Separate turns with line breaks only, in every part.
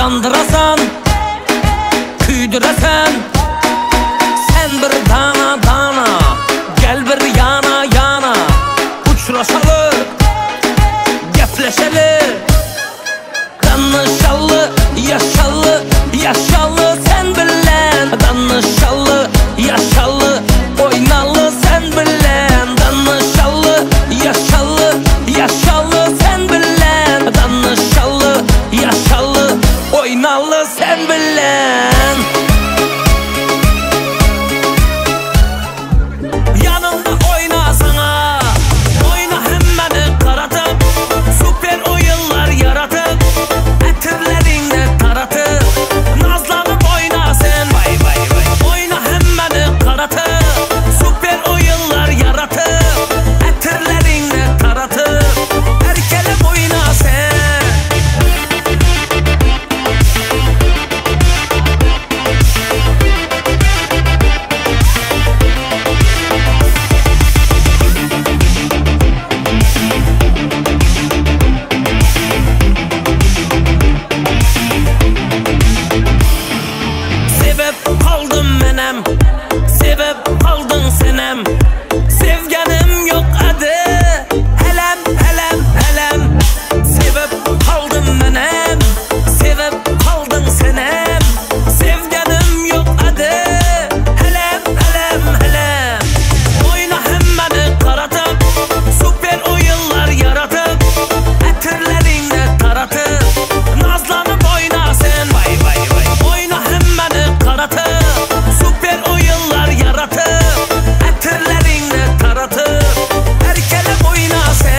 yandırasan, küydüresen. Sen bir dana dana, gel bir yana yana. Uçraşalı, gepleşeli, danışalı, yaşalı, yaşalı sen bilen. Danışalı, yaşalı, oynalı sen bilen. Danışalı, yaşalı, yaşalı sen bilen. Danışalı, yaşalı, oynalı sen bilen. Yanımda oynasana, oyna hemmeni karatıp, süper oyunlar yaratıp, etirlerinle taratıp, nazlanıp oyna sen. Vay vay vay. Oyna hemmeni karatıp, süper oyunlar yaratıp, etirlerinle taratıp, erkelep oyna sen. Sevip kaldım menem, sevip kaldın senem. Sevgenim yok adı, elem elem elem. Sevip kaldım menem, sevip kaldın senem. Sevgenim yok adı, elem elem elem. Oyna hemmeni karatıp, süper oyunlar yaratıp, etirlerinle taratıp, nazlanıp oyna sen. Vay vay vay. Oyna hemmeni karatıp, süper oyunlar yaratıp, etirlerinle taratıp, erkelep oyna sen.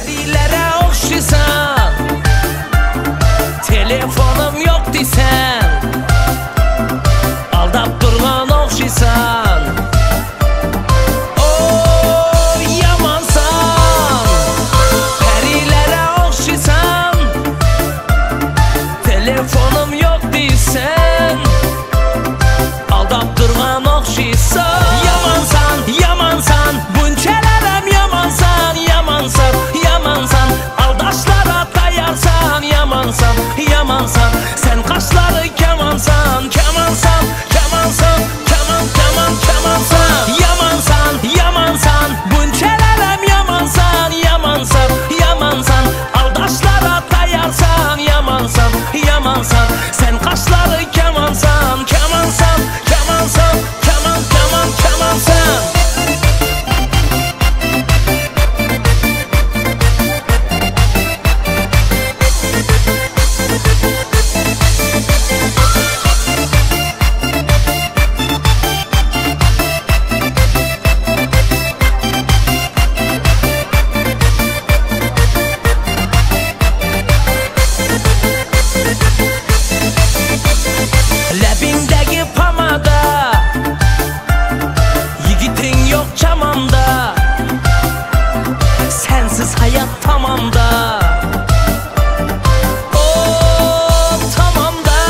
Dilere okşisan, telefonum yok disen, aldap durgan okşisan. O yamansan, perilere okşisan, telefonum yok disen, aldap durgan okşisan. Yamansan, yamansan, bunçelerem yamansan, yamansan, yamansan, aldaşlara dayarsan, yamansan, yamansan. Sen kaşları kemansan, kemansan, kemansan, keman, keman, kemansan. Yamansan, yamansan, bunçelerem yamansan, yamansan, yamansan, aldaşlara dayarsan, yamansan, yamansan. Sen kaşları kemansan, kemansan, kemansan, keman, keman, kemansan. Lebindeki pamada, yigitin yok çamamda, sensiz hayat tamamda. O tamamda,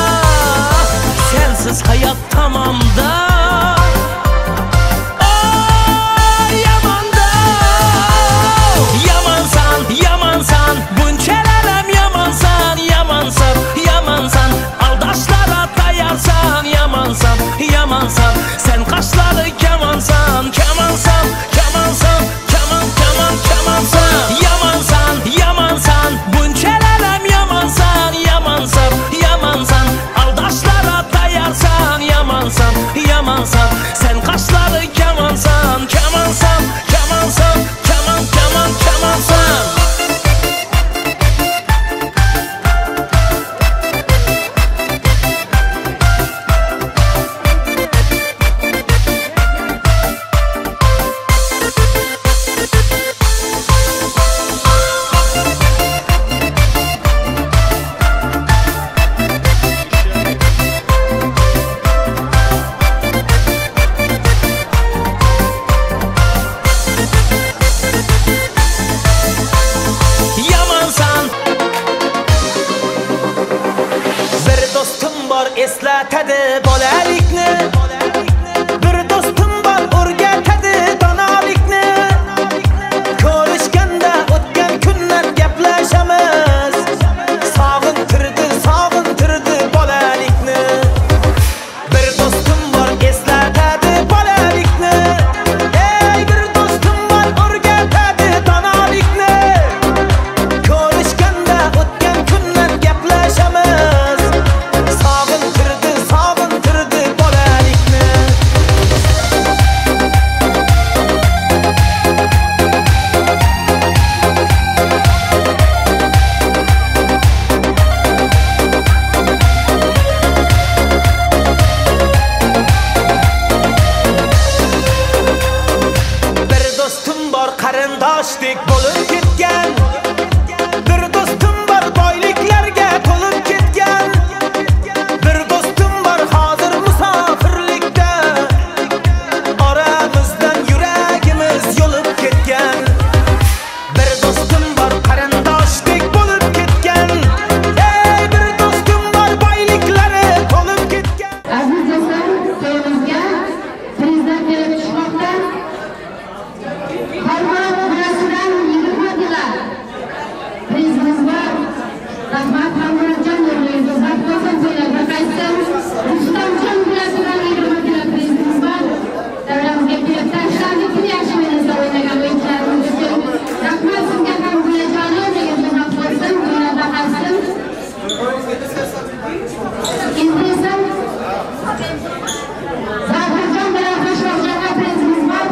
sensiz hayat tamamda. O yamanda, yamansan, yamansan, bunçelerem yamansan, yamansan, yamansan, aldaşlara dayarsan, yamansan, yamansan. Sen kaşları kemansan, kemansan, kemansan. qarindoshdek bo'lib ketgan. Bir do'stim bor boyliklarga to'lib ketgan. Bir do'stim bor hozir musofirlikda. Oramizdan yuragimiz yo'lib ketgan. Bir do'stim bor qarindoshdek bo'lib ketgan. Ey bir do'stim bor boyliklari to'lib ketgan.
Aziz do'stlar, to'yimizga prezident kelib tushmoqda. Farg'ona viloyatidan yigirmadilar. Prezidentimiz bor. Rahmat Hamrojon yo'llaydi. Zaxdo'zim to'ylarga qaytdim. Rustamjon viloyatidan yigirmadilar prezidentimiz bor. Davramizga kelib tashlandi. Yaxshi o'yinda o'ynagan o'yinchilarimiz uchun rahmat sizga ham buyajonim degan xizmat bo'lsin. To'ylarda qaytdim. Endi esa Zaxirjon bilan Xo'shroqjo'ga prezidentimiz bor.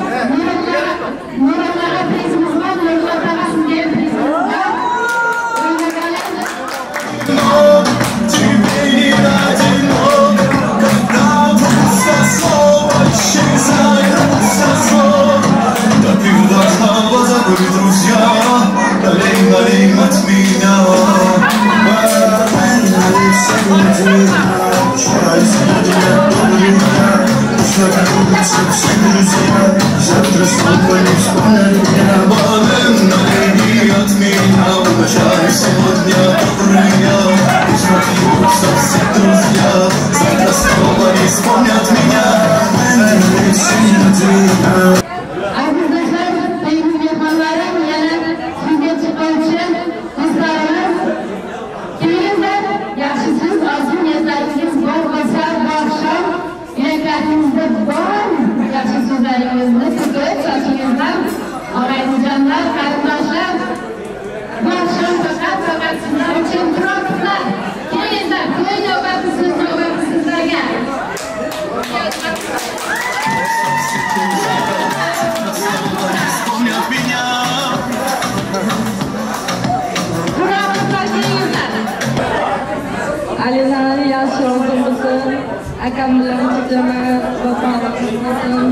Nurillaga prezidentimiz bor. Nurillaga sizga prezidentimiz bor.
Alizani yaxshi olsin bo'lsin. Akam bilan chiqaman, bobom bo'lsin.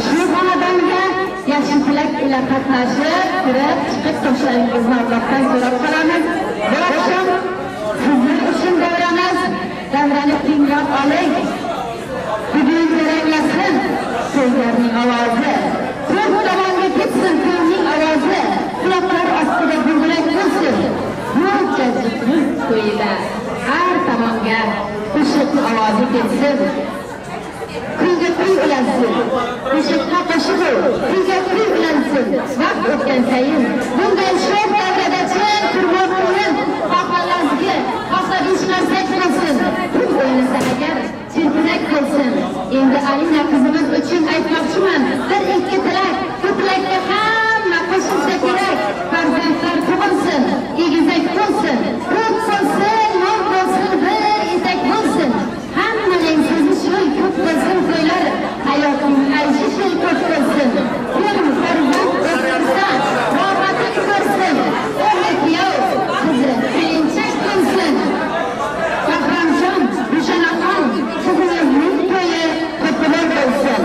Shu xonadonga yaxshi tilak bilan qatnashib, kirib chiqib toshlaringizni Allohdan so'rab qolamiz. Bu oqshom sizlar uchun davramiz. Davrani tinglab oling. Bugun jaranglasin so'zlarning ovozi. Ko'p tomonga ketsin ko'ngilning ovozi. Quloqlar ostida guldirak bo'lsin. Buncha zikr to'yida har tomonga qo'shiq ovozi ketsin. Kuyga kuy ulansin, qo'shiqqa qo'shiq, kuyga kuy ulansin. Vaqt o'tgan sayin bunday sho'x davrada chin turmoq o'yin xohlaringizga xohlagan bo'lsin. Pul o'ynasa agar chirpirak bo'lsin. Endi Alina qizimiz uchun aytmoqchiman. Bir ikki tilak, bu tilakka hamma qo'shilsa kerak. Farzandlar tug'ilsin, egizak bo'lsin, ko'p bo'lsin, mol bo'lsin, bir etak bo'lsin. Hammaning so'zi shu ko'p bo'lsin to'ylar, hayotning ayshi shu ko'p bo'lsin. Ko'rim farzand o'tsa, rohatin ko'rsin. O'g'il kuyov, qizi kuyinchak bo'lsin. Bahramjon, Rushanaxon, qizimizning to'yi ko'plar bo'lsin.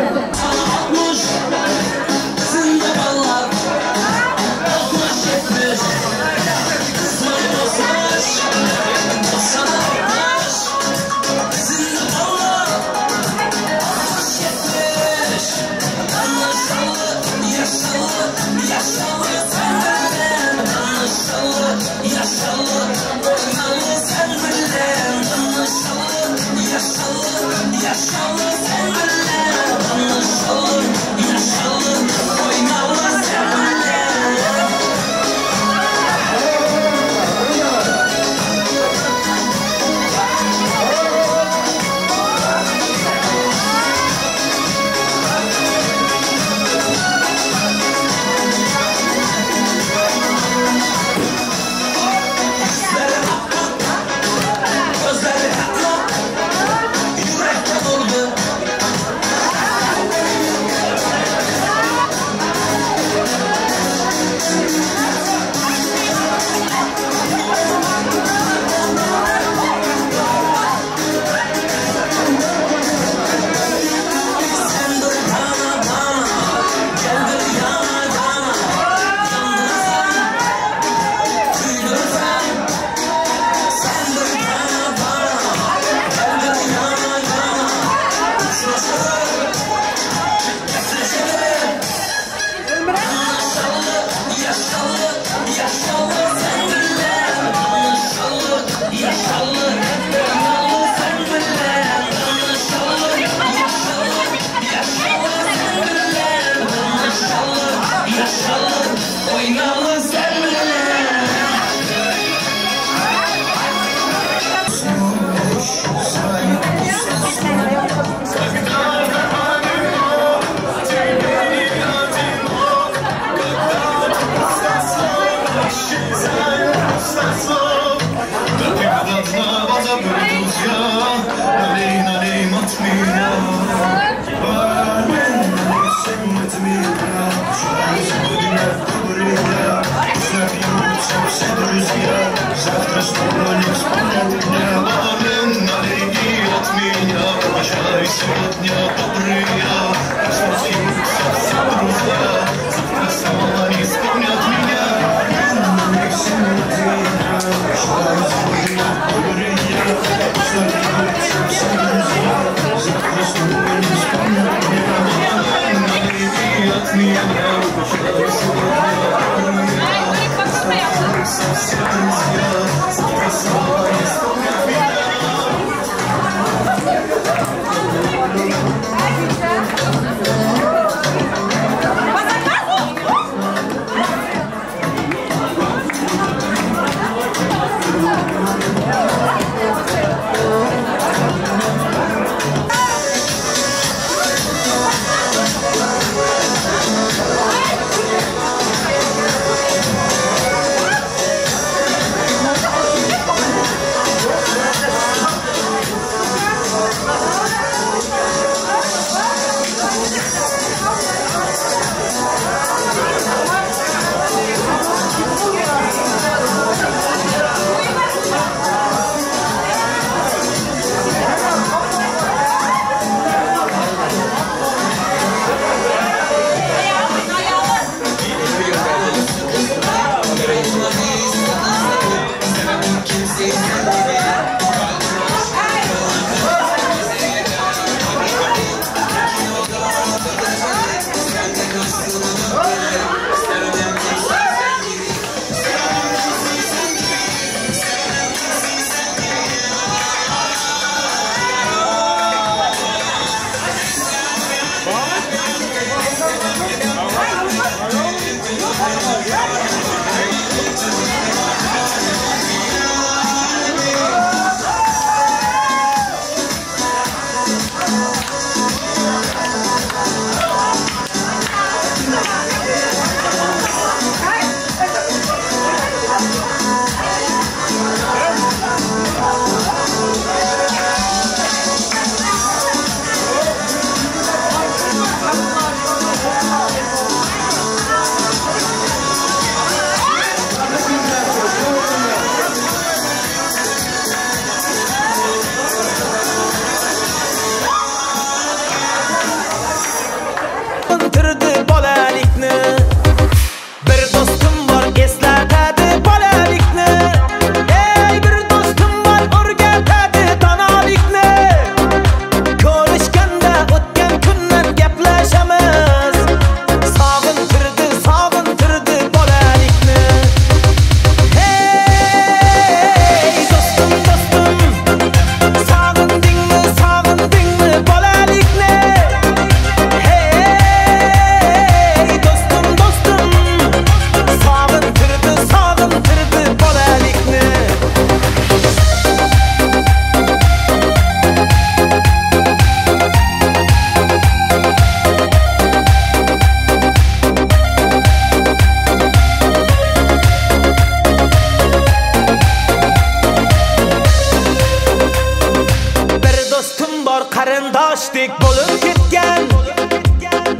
qarindoshdek bo'lib ketgan,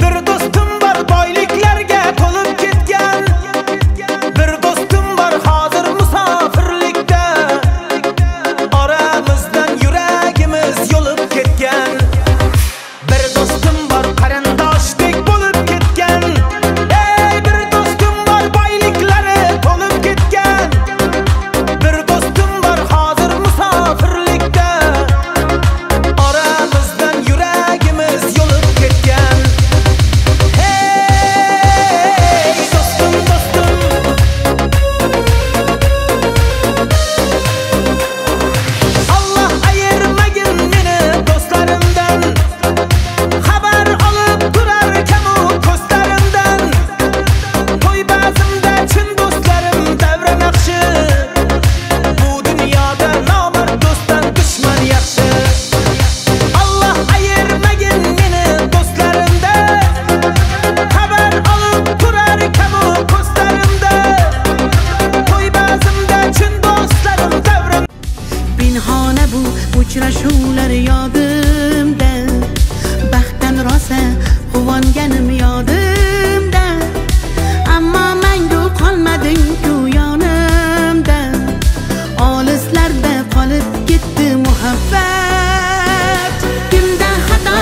bir do'stim bor boyliklarga to'lib ketgan, bir do'stim bor hozir musofirlikda, oramizdan yuragimiz yo'lib ketgan, bir do'stim bor qarindoshdek bo'lib ketgan, ey bir do'stim bor boyliklari to'lib ketgan, bir do'stim bor hozir musofirlikda, oramizdan yuragimiz yo'lib ketgan. Hey do'stim do'stim, Allah ayirmagin meni do'stlarimdan, xabar olib turar kamu ko'zlarimdan, to'y ba'zimda chin do'stlarim davra naqshi, bu dunyoda nomard do'stdan dushman yaxshi. Allah ayirmagin meni do'stlarimdan, xabar olib turar kamu ko'zlarimdan, to'y ba'zimda chin do'stlarim davra.
Pinhona bu uchrashuvlar yodimda, baxtdan rosa quvonganim yodimda, ammo mangu qolmading ku yonimda, olislarda qolib ketdi muhabbat. Kimda xato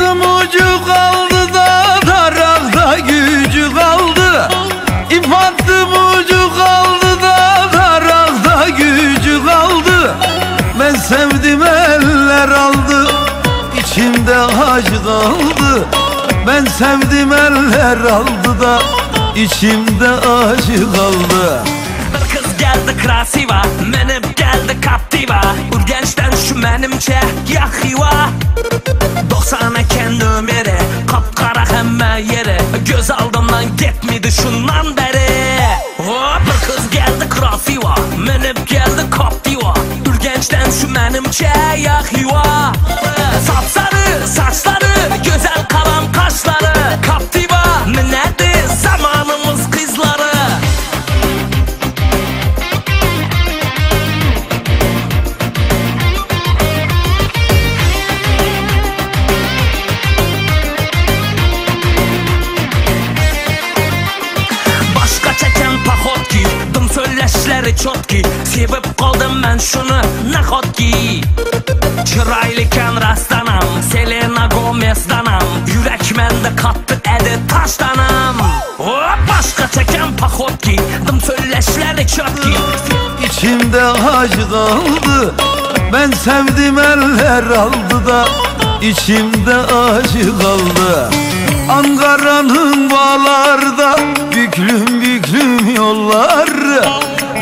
İfatım ucu kaldı da tarakta gücü kaldı. İfatım ucu kaldı da tarakta gücü kaldı. Ben sevdim eller aldı, içimde acı kaldı. Ben sevdim eller aldı da içimde acı kaldı.
Bir kız geldi krasiva, menip geldi Captiva. Urgençten şu menimçe yahiva. 90 eken nömeri, kapkara hemme yeri. Göz aldımdan gitmedi şundan beri. Bir kız geldi krasiva, menip geldi Captiva. Urgençten şu menimçe yahiva. Sapsarı saçları, güzel kalan kaşları. Captiva minedi zamanımız kızları. Başka çeken pahot ki, dım söyleşleri çok ki. Sevip kaldım ben şunu nakot ki. Çıraylıken rastlanam, Selena Gomez'danam. Yürek mende kattı edi taştanam. Başka çeken pahot ki, dım söyleşleri çok ki.
İçimde acı kaldı, ben sevdim eller aldı da içimde acı kaldı. Ankara'nın bağlarda büklüm büklüm yollar.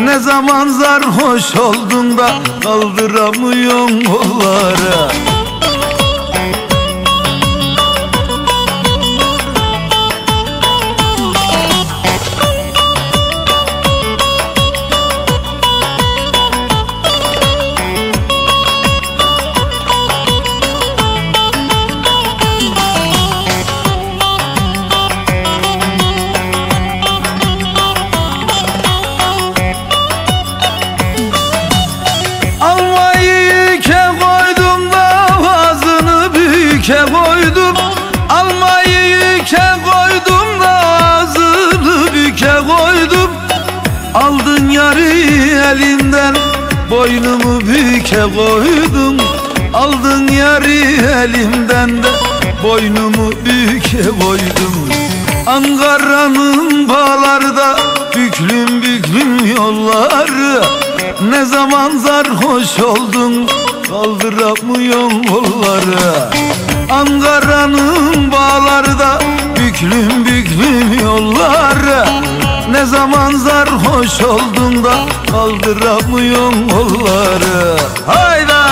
Ne zaman sarhoş oldun da kaldıramıyorsun kolları. Koydum, almayı yüke koydum da ağzını büke koydum. Aldın yarı elimden, boynumu büke koydum. Aldın yarı elimden de boynumu büke koydum. Ankara'nın bağlarda büklüm büklüm yolları. Ne zaman sarhoş oldun kaldıramıyorsun kolları. Ankara'nın bağlarda büklüm büklüm yolları. Ne zaman sarhoş oldun da kaldıramıyorsun kolları. Hayda!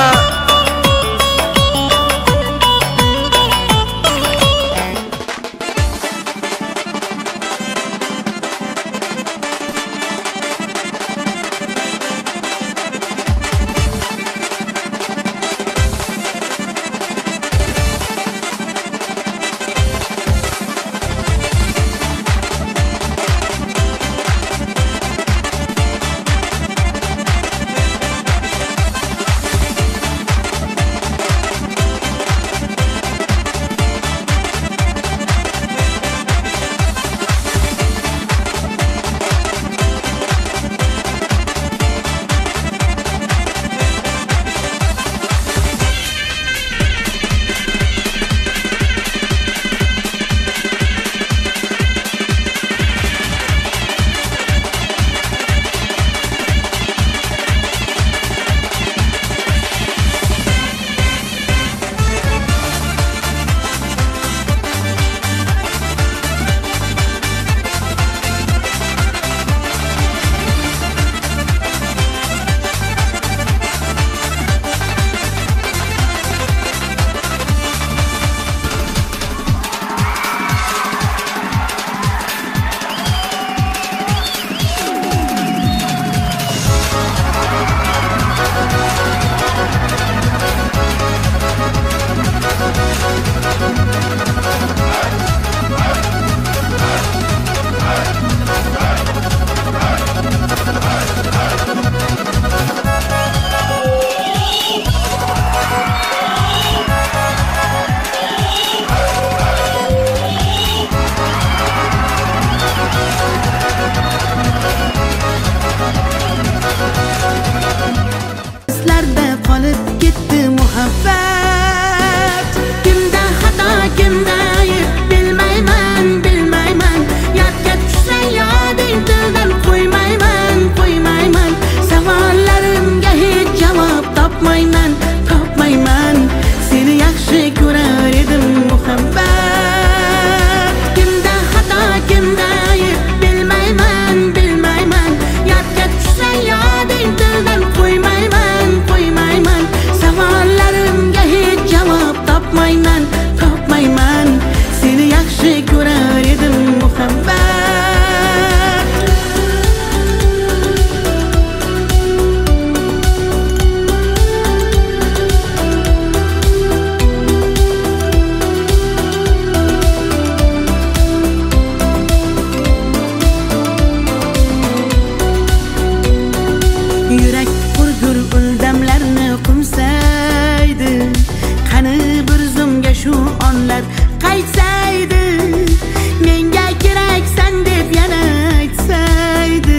yaxshi ko'rar edim muhabbat. Kimda xato, kimda ayb bilmayman, bilmayman. Yodga tushsa yoding tildan qo'ymayman, qo'ymayman. Savollarimga hech javob topmayman, topmayman. Seni yaxshi ko'rar edim muhabbat. Yurak qurgur uldamlarni qumsaydi. Qani bir zumga shu onlar qaytsaydi. Menga keraksan deb yana aytsaydi.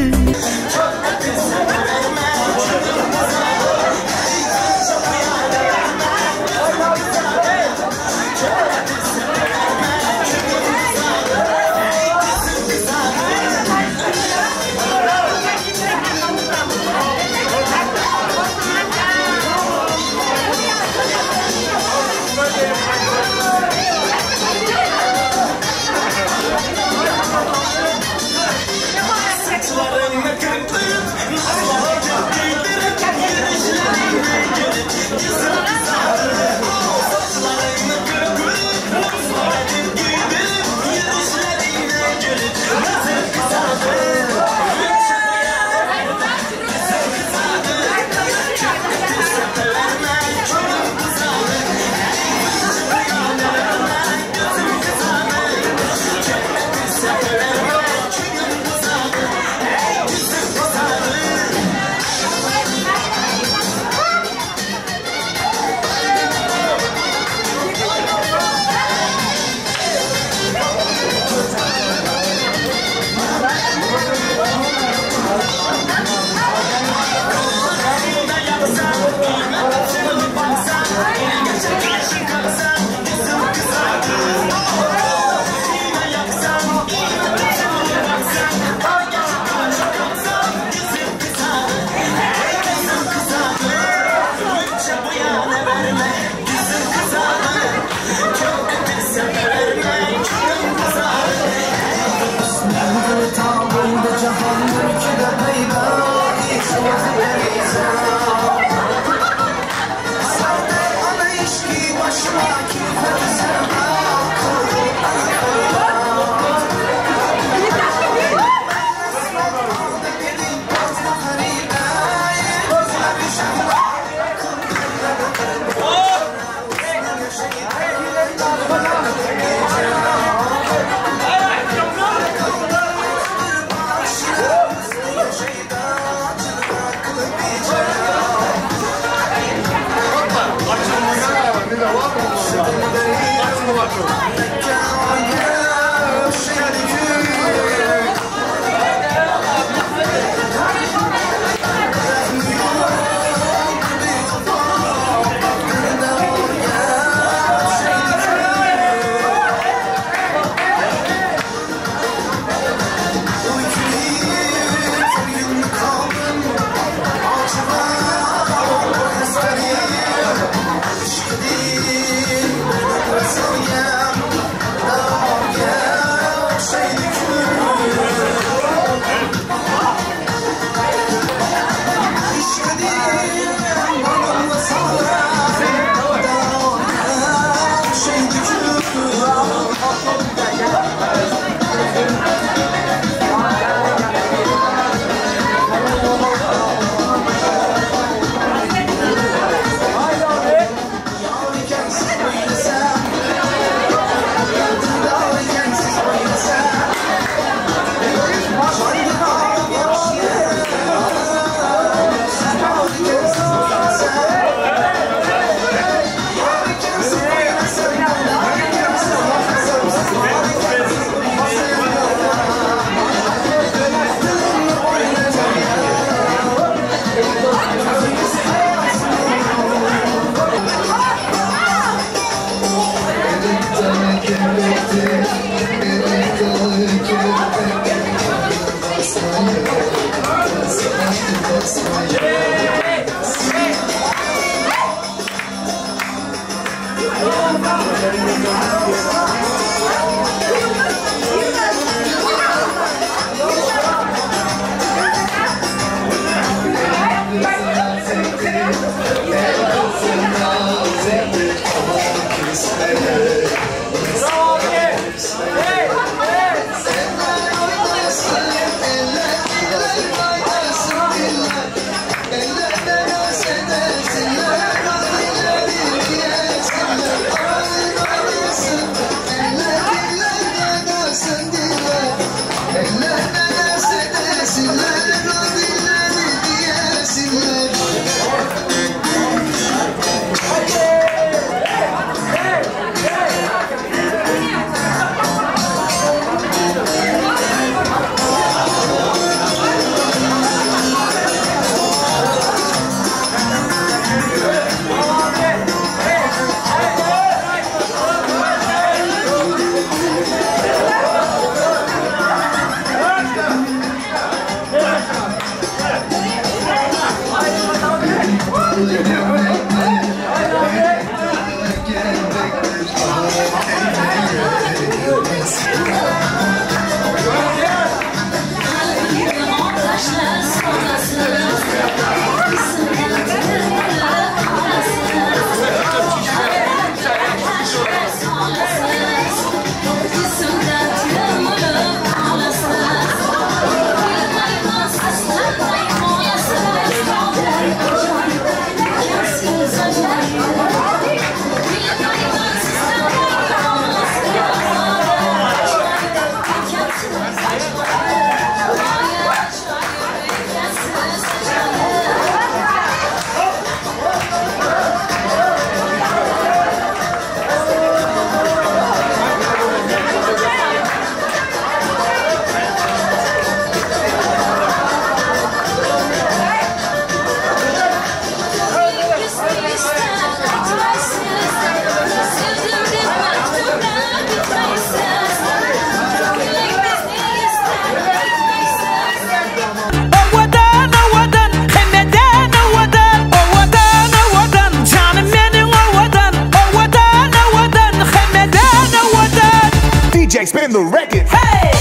DJ spin the record. Hey!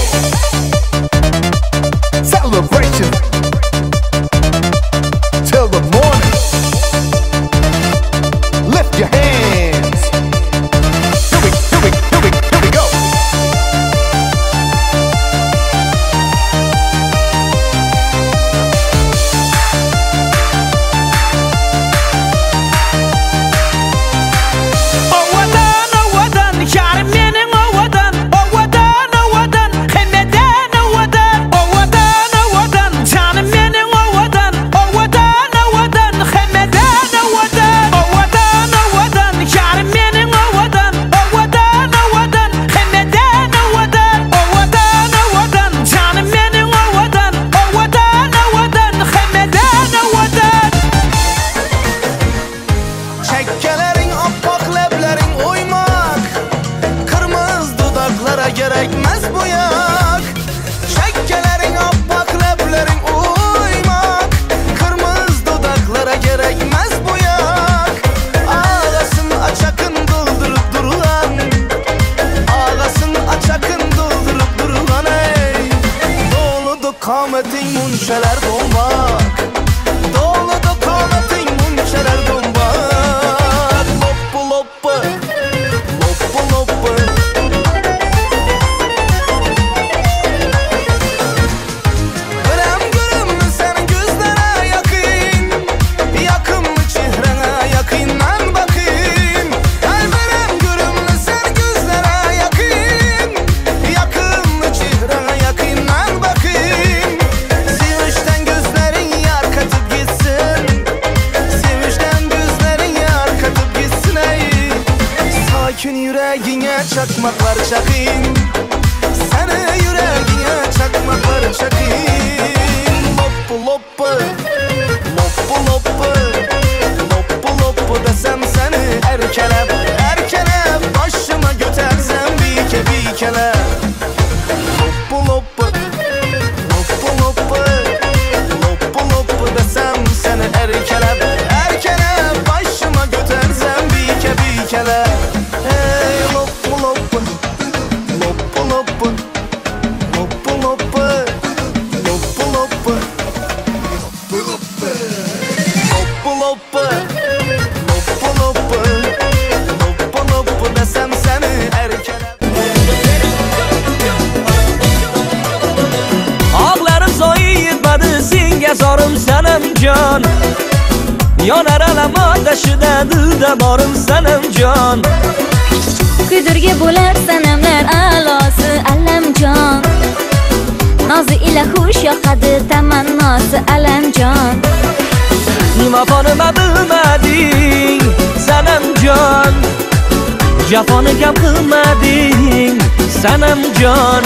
Celebration till the morning. Lift your hands. Here we go. Çekkelerin appak leblerin uymak, kırmızı dudaklara gerekmez bu yak. Çekkelerin appak leblerin uymak, kırmızı dudaklara gerekmez bu yak. Ağlasın açakın doldurup durulan, ağlasın açakın doldurup durulan ey. Doludu kametin munçeler dolmak, doludu kametin munçeler dolmak. Yüreğine çakmaklar çakayım, seni yüreğine çakmaklar çakayım. Loppu loppu, loppu loppu, loppu loppu desem seni erkelep, erkelep başıma götürsem bir kele. Loppu loppu, loppu loppu, loppu loppu desem seni erkelep, erkelep başıma götürsem bir kele.
sanamjon. Yonar alam otashida dilda borim sanamjon.
Kuydirga bo'lar sanamlar a'losi alamjon. Nozi ila xush yoqadi tamannosi alamjon.
Nima bilmading sanamjon. Jafoni kam qilmading sanamjon.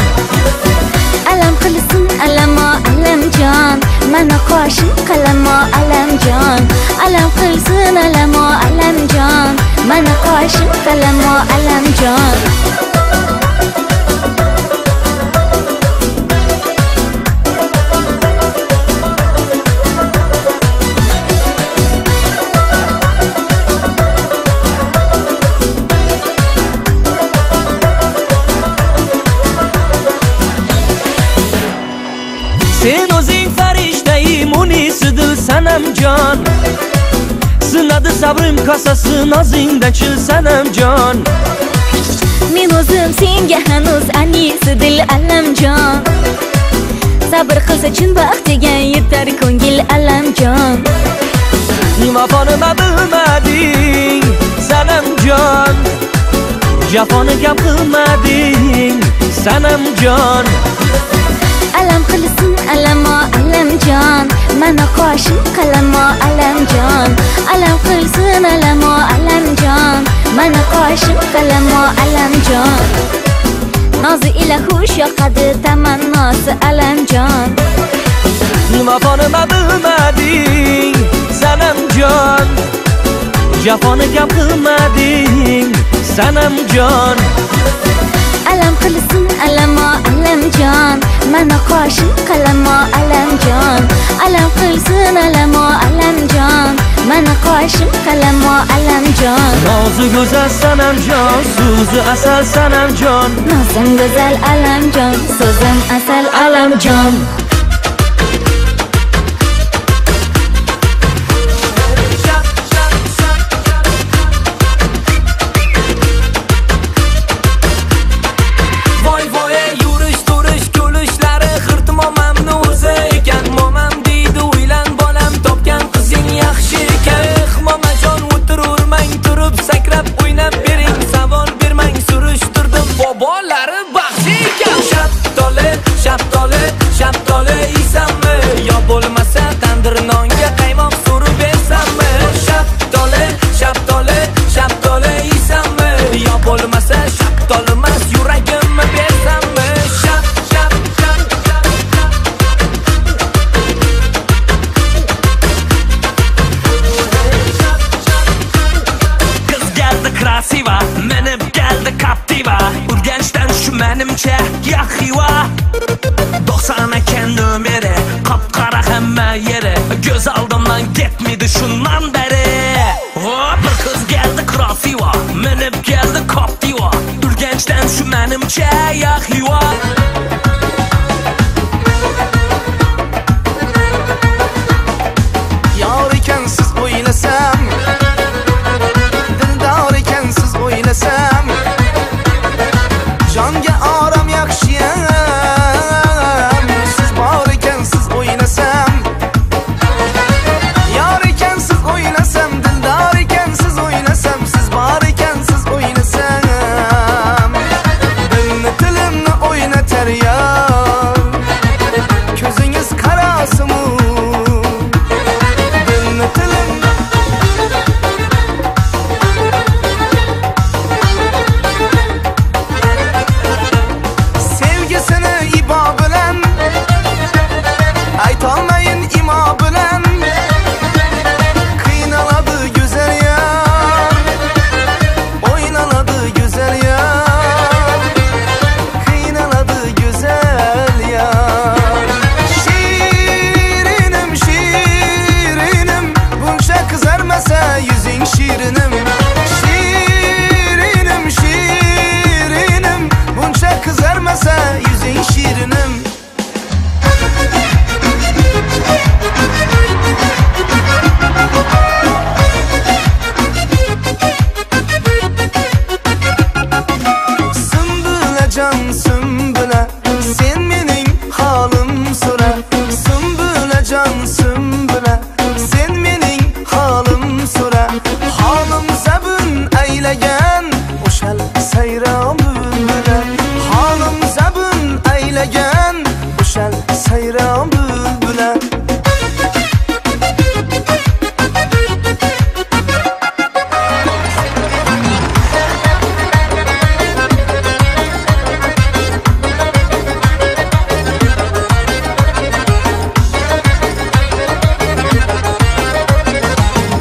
Alam qilsin alamo alamjon. Mana qo'shib qalamo alamjon. Alam qilsin alamo alamjon. Mana qo'shib qalamo alamjon.
Sen o'zing farishtay munisidir sanamjon. Sinadi sabrim kosasi nozingdan chil sanamjon.
Men o'zim senga hanuz anisi dil alamjon. Sabr qilsa chin baxt degan yetar ko'ngil alamjon.
Nima bilmading sanamjon. Jafoni kam qilmading sanamjon.
Alam qilsin alamo alamjon. Mana qo'shib qalamo alamjon. Alam qilsin alamo alamjon. Mana qo'shib qalamo alamjon. Nozi ila xush yoqadi tamannosi alamjon.
Nima bilmading sanamjon. Jafoni kam qilmading sanamjon.
Alam qilsin alamo alamjon. Mana qo'shib qalamo alamjon. Alam qilsin alamo alamjon. Mana qo'shib qalamo alamjon.
Nozi go'zal sanamjon, so'zi asal sanamjon.
Nozim go'zal alamjon, so'zim asal alamjon.
Menib keldi Captiva. Urganchdan shu menimcha yaxiva. 90 ekan numeri, qop-qora hamma yeri. Göz oldimdan ketmidi shundan beri. Bir qiz keldi Crasiva, menib keldi Captiva. Urganchdan shu menimcha yaxiva.
Yor ekansiz o'ylasam, dildor ekansiz o'ylasam, jonga orom yaxshiyam. Siz bor ekansiz o'ylasam, yor ekansiz o'ylasam, dildor ekansiz o'ylasam, siz bor ekansiz o'ylasam, dilni tilimni o'ylasam. sayram bülbüle Hanım zabın eylegen Düşel sayram bülbüle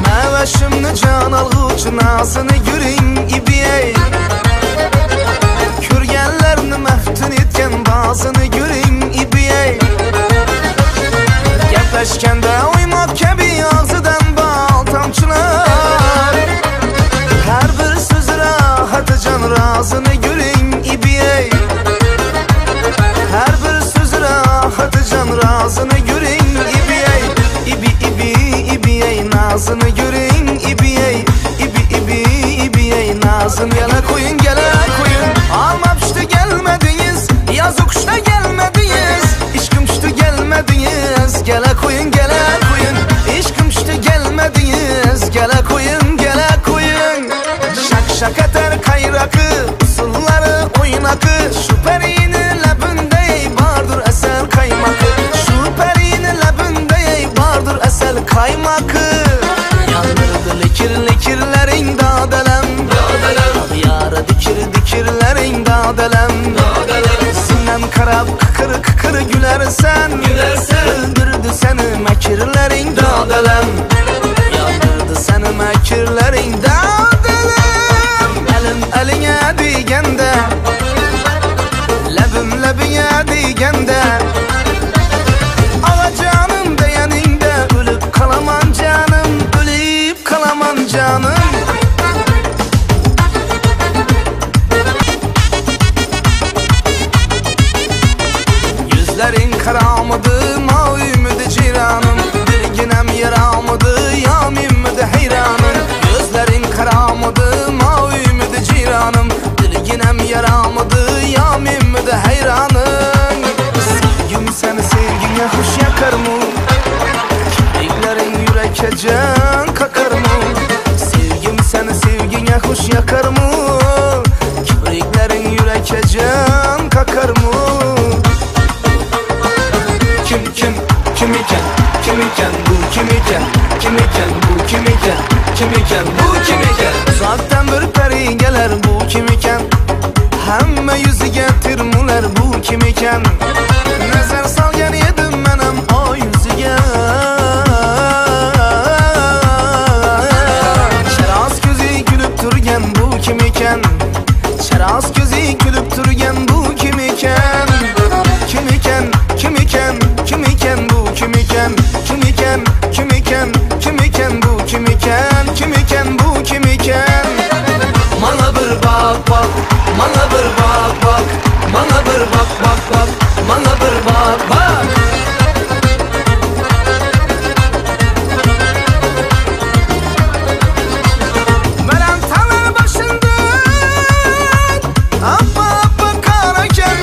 Meveşimni can algıcı nazını görün ibiyey Kürgenlerini meftun etken bazını görün ibiyey Gepleşkende uymak kebi ağzıdan bal tamçılar Her bir söz rahatı can razını görün ibiyey Her bir söz rahatı can razını görün ibiyey İbi nazını görün ibiyey İbi nazını gele koyun Almap işte gelmediniz Yazık işte gelmediniz İşkım işte gelmediniz Gele koyun İşkım işte gelmediniz Gele koyun Şak şak eter kayrakı Usulları oynakı Şu perinin lebinde vardır esel kaymakı Şu perinin lebinde vardır esel kaymakı Yandırdı likirlerin dadelem Yara dikirlerin dadelem Sinem karab kıkır gülersen Öldürdü seni mekirlerin dadelem Yandırdı seni mekirlerin dadelem Elin eline digende Lebim lebine digende Alacağım beyaninde Ölüp kalaman canım Ölüp kalaman canım Yüzlerin karamıdı mavi müdü ciranım Dilginem yaramıdı yamim müdü heyranım Yüzlerin karamıdı mavi müdü ciranım Dilginem yaramıdı yamim müdü heyranım Sevgim seni sevgine hoş yakar mı? Kirpiklerin yüreke can kakar mı? Sevgim seni sevgine hoş yakar mı? Kirpiklerin yüreke can kakar mı? Kim iken bu kim iken Uzaktan bir peri gelir bu kim iken Hemme yüzü getirmuler bu kim iken Nazar salgan yedim menem o yüzüge Şeraz gözü gülüp turgen bu kim iken Şeraz gözü gülüp turgen bu kim iken Kim iken bu kim iken bu kim iken bu kim iken Bana bir bak Bana bir bak Bana bir bak Bana bir bak Veren taner başında Abba karaken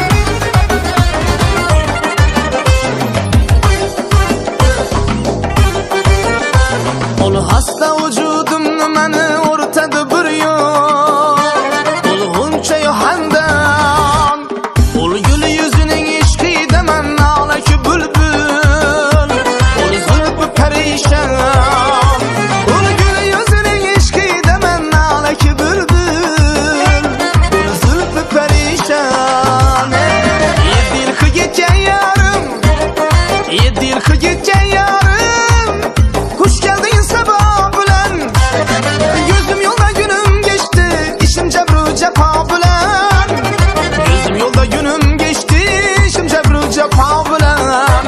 Olu hasta vücudumnu meni ortada bir yok Olu hunça yohandan Olu gülü yüzünün işkide men nalaki bülbül Olu zülbü perişan Olu gülü yüzünün işkide men nalaki bülbül Olu zülbü perişan Yedil gideceksin yarım Yedil gideceksin yarım Hoş geldin sabah bilen Gözüm yolda günüm geçti İşim cebru cepa bilen Gözüm yolda günüm geçti İşim cebru cepa bilen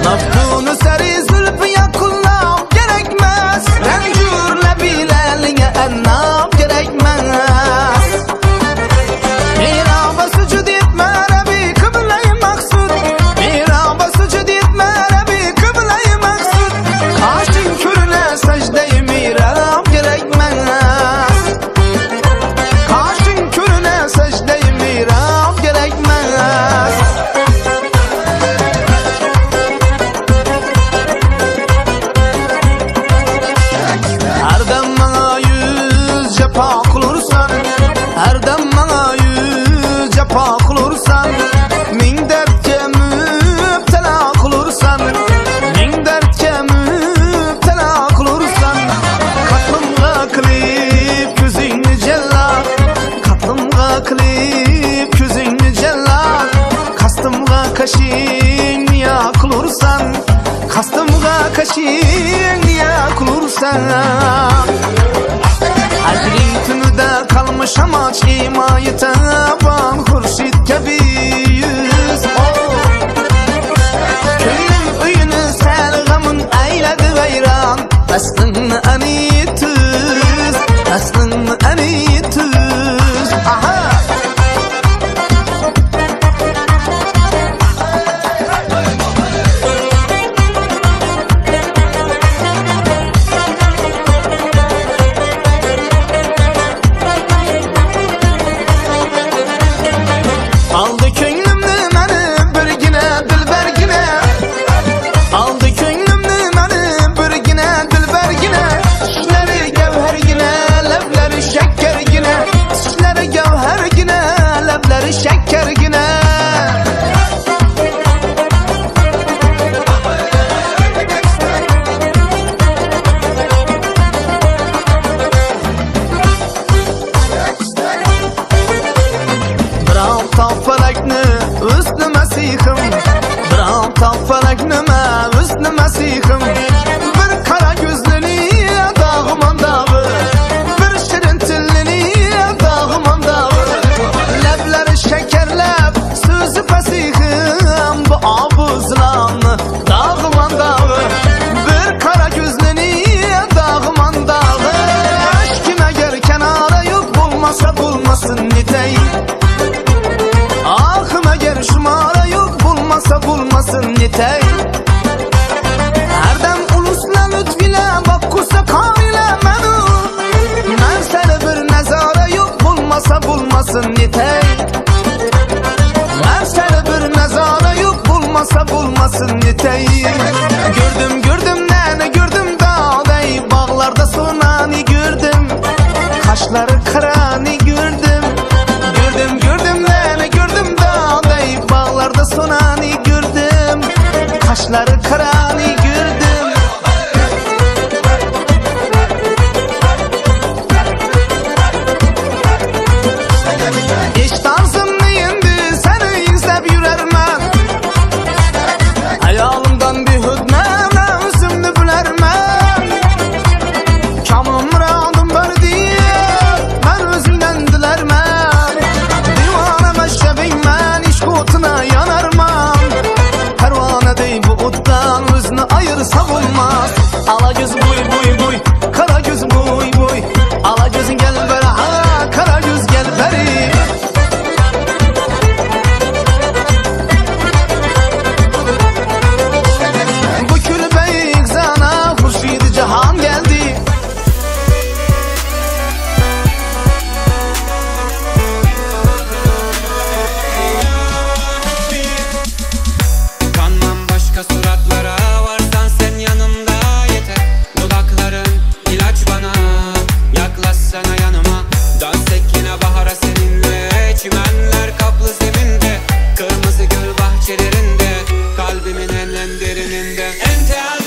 Meftunu seri Zülfü yakullam gerekmez Rencur lebileline ennam gerekmez Miraba sucud etme Rabbi kıble-i maksud Miraba sucud etme Rabbi kıble-i maksud Kaşın körüne secde-i mirab gerekmez Kaşın körüne secde-i mirab gerekmez Kavga kaşın diye kulursan Adli tünüde kalmış amaç imayı taban Hurşit gibi yüz Köylüm uyunu sel gamın eyledi veyran Aslını anitüz Aslını anitüz Aha Gördüm nene gördüm dağday Bağlarda sonani gördüm Kaşları karani gördüm Gördüm nene gördüm dağday Bağlarda sonani gördüm Kaşları karani gördüm İş tarzım neyindi seni izlep yürermem Hayalımdan bir hüdmem özümünü bilermem Kamım muradım var diye ben özümden dilermem Divane meşrebeyim ben iş kutuna yanarmam Pervane dey bu uttan özünü ayırsa bulmaz Ala göz buy kara göz buy Ala gözün gel beri ha kara göz gel beri Cihan geldi
Kanmam başka suratlara varsan sen yanımda yeter Dudakların ilaç bana yaklaşsana yanıma Dans et yine bahara seninle Çimenler kaplı zeminde Kırmızı gül bahçelerinde Kalbimin en derininde Ente albi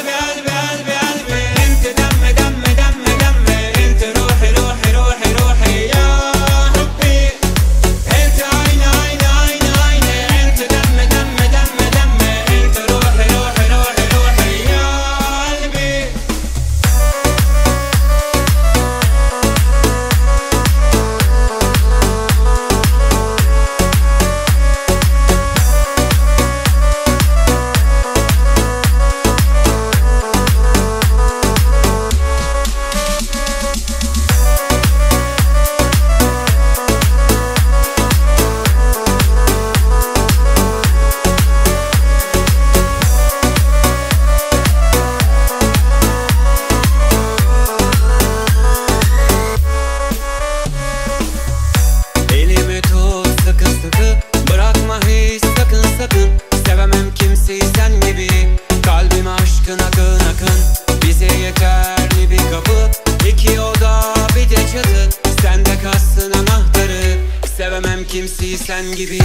kimseyi sen gibi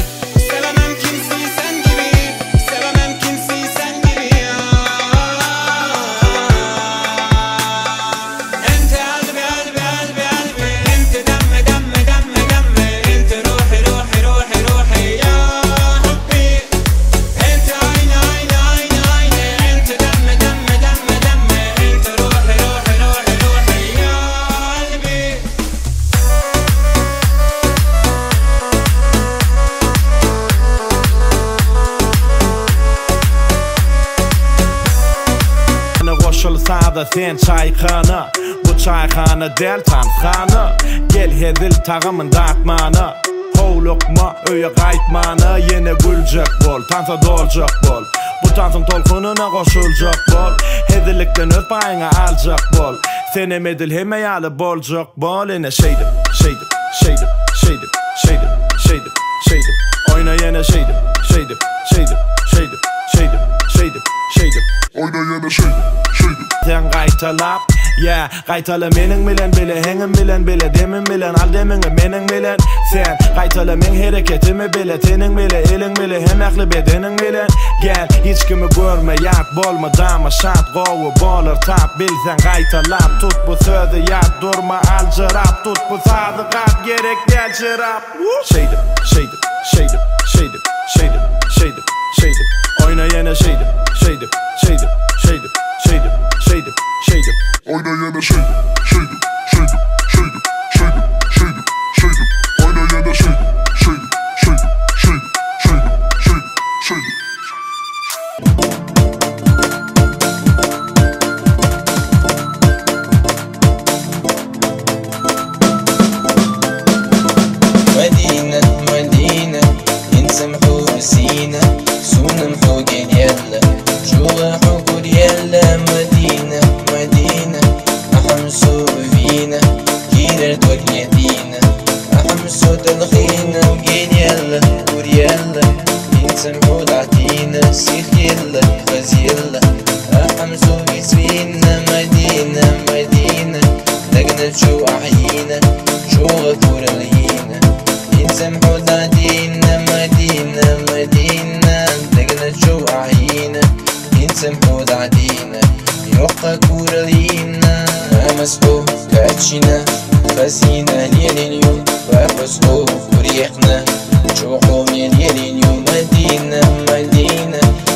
Sevemem kimseyi sen gibi Sevemem kimseyi sen gibi ya Ente albi albi albi albi Ente demme demme demme demme Ente ruhi ruhi ruhi ruhi ya Hubbi Ente ayna ayna ayna ayna Ente demme demme demme
koşulsa da sen çayxana. Bu çayxana del tamxana. Gel hedil tağımın dağıtmana. Hovlukma öye qaytmana. Yine güljek bol, tansa dolcak bol. Bu tansın tolkununa koşulcak bol. Hedilikten öz payına alcak bol. Sen emedil hemeyalı bolcak bol. Yine şeydim. Oyna yine şeydim.
Oyna yana şeydim.
Sen qaytalap, ya qaytala mening bilen bile, hengim bilen bile, demin bilen, al demini mening bilen. Sen qaytala men hareketimi bile, tening bile, eling bile, hem aklı bedening bilen. Gel hiç kimi görme, yat bolma dama, şat govu bolur tap. Bilsen qaytalap, tut bu sözü yat, durma alcırap. Tut bu sadıkat, gerek del çırap. Şeydim. Oyna yine şeydim.
Oyna yana şeydim. Oyna yana şeydim.
مدينة ينسمحوا بسينا سونمحوا قل يلا جوحوا قل يلا مدينة أحمسوا فينا كيرر توك يدينا أحمسوا تلخينا وقل يلا قل يلا ينسمحوا دعتينا سيخ يلا غز يلا أحمسوا بسفينا مدينة لقنا شو أحيينا شو غفور لينا ينسمحوا دعتينا مدينة لقنا شو أحيينا ينسمحوا دعتينا يوقع كور لينا مسحوب كاتشينا خزينا ليلينيو وفسحوب وريحنا شوقو ليلينيو مدينة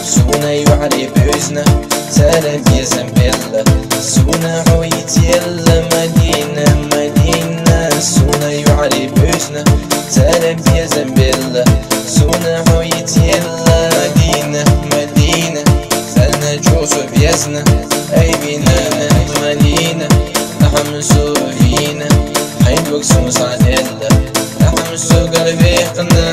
سونا يعرف بوزنا سلام يا زنبلة سونا حويت يلا مدينة سونا يعرف بوزنا سلام يا زنبلة سونا حويت يلا مدينة سلنا جوسف يزنا أي بينا مدينة نحمسو فينا حين وقسو صعدلة نحمسو قلبي قنا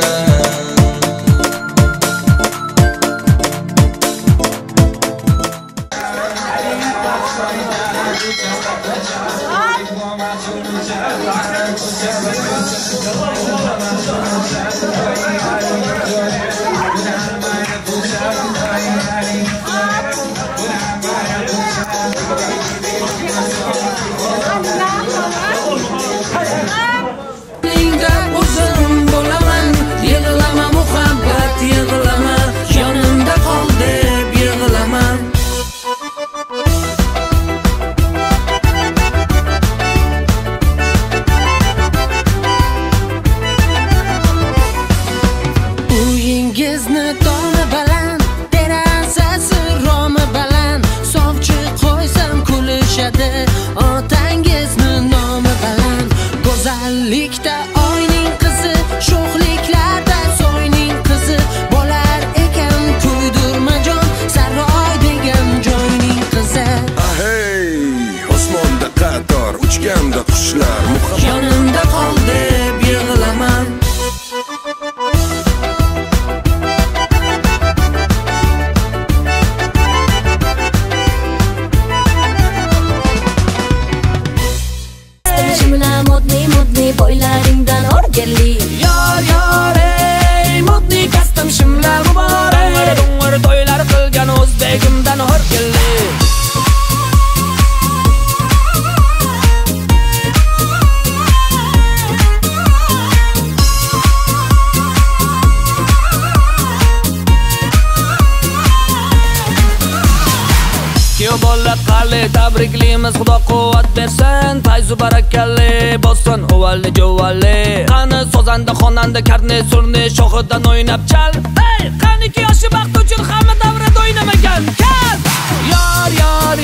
Tabriklaymiz Xudo quvvat bersin Fayzu barakalli bo'lsin uvalli jovalli Qani sozanda xonanda karne surni shohidan o'ynab chal Hey qaniki yoshi baxt uchun hamma davrada o'ynamagan Kal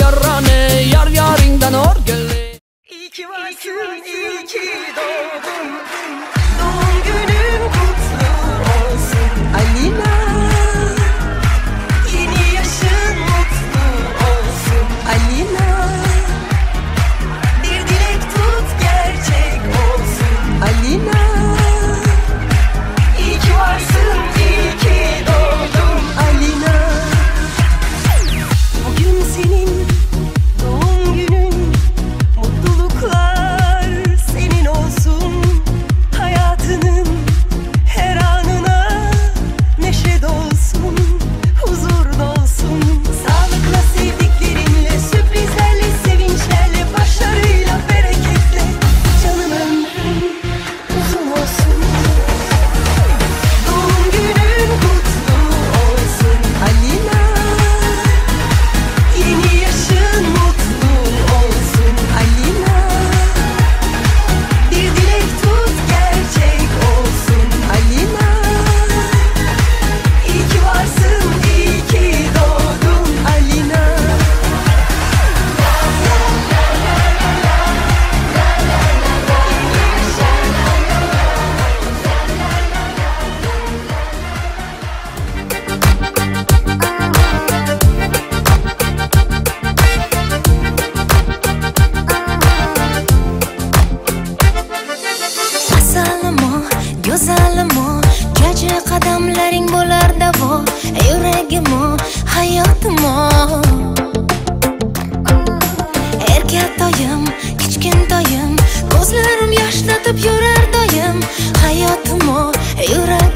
Yorrani yoringdan o'rgilli
İyi ki varsın, iyi ki doğdun Doğum günün kutlu olsun Alina Yeni yaşın mutlu olsun Alina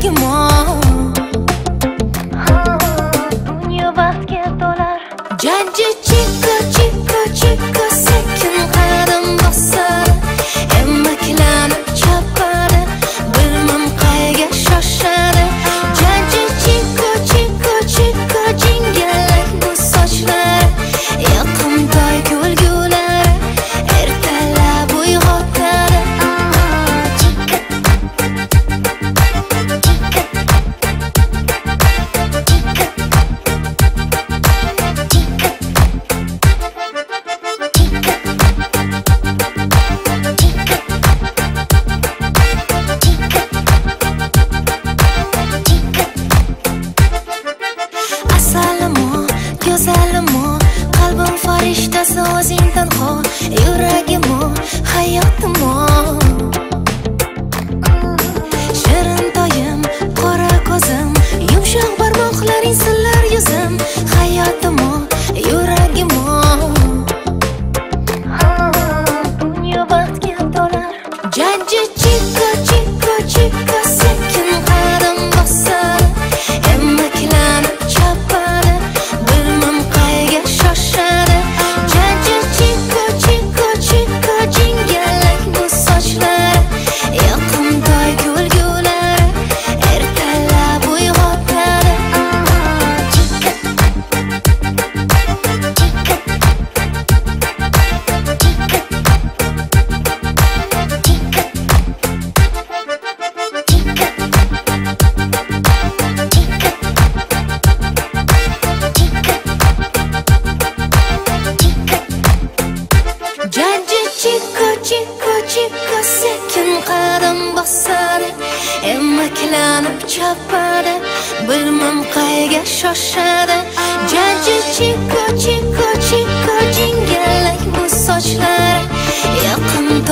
yuragim dunyo baxtga to'lar janji chikka chikka chikka sekin qadam bosar emmaklanib chapadi bilmam qayga shoshadi janji chikka chikka chikka jingalak bu sochlar yoqimtoy kulgulari ertalab uyg'otadi qalbim farishtasi o'zingdan ho yuragim hayotim shirin toyim qora ko'zim yumshoq barmoqlaring sillar yuzim hayotim yuragim dunyo baxtga to'lar janji chikka chikka chikka sekin qadam bosar emmaklanib chapadi bilmam qayga shoshadi janji chikka chikka chikka jingalak bu sochlar yoqimtoy kulgulari ertalab uyg'otadi janji chikka chikka chikka sekin qadam bosadi emmaklanib chapadi bilmam qayga shoshadi janji chikka chikka chikka jingalak bu sochlar yoqimtoy